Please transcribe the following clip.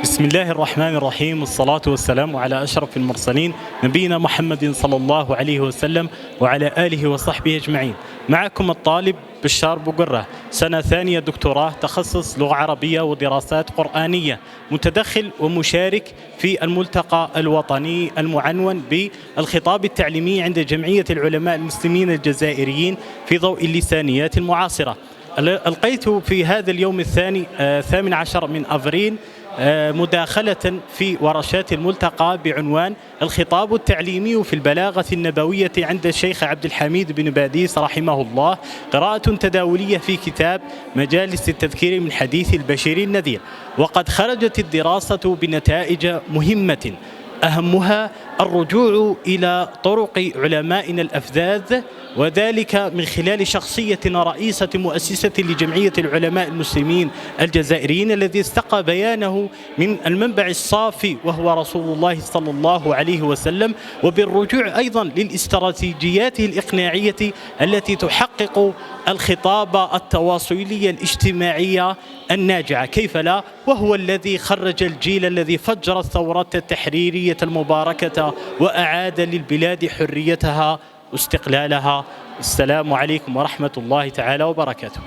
بسم الله الرحمن الرحيم، والصلاة والسلام على أشرف المرسلين نبينا محمد صلى الله عليه وسلم وعلى آله وصحبه أجمعين. معكم الطالب بشار بقرة، سنة ثانية دكتوراه، تخصص لغة عربية ودراسات قرآنية، متدخل ومشارك في الملتقى الوطني المعنون بالخطاب التعليمي عند جمعية العلماء المسلمين الجزائريين في ضوء اللسانيات المعاصرة. ألقيت في هذا اليوم الثاني 18 من أفريل مداخلة في ورشات الملتقى بعنوان الخطاب التعليمي في البلاغة النبوية عند الشيخ عبد الحميد بن باديس رحمه الله، قراءة تداولية في كتاب مجالس التذكير من حديث البشير النذير. وقد خرجت الدراسة بنتائج مهمة، أهمها الرجوع إلى طرق علمائنا الأفذاذ، وذلك من خلال شخصية رئيسة مؤسسة لجمعية العلماء المسلمين الجزائريين الذي استقى بيانه من المنبع الصافي وهو رسول الله صلى الله عليه وسلم، وبالرجوع أيضا للاستراتيجيات الإقناعية التي تحقق الخطاب التواصلي الاجتماعي الناجعة، كيف لا، وهو الذي خرج الجيل الذي فجر الثورة التحريرية المباركة وأعاد للبلاد حريتها واستقلالها. السلام عليكم ورحمة الله تعالى وبركاته.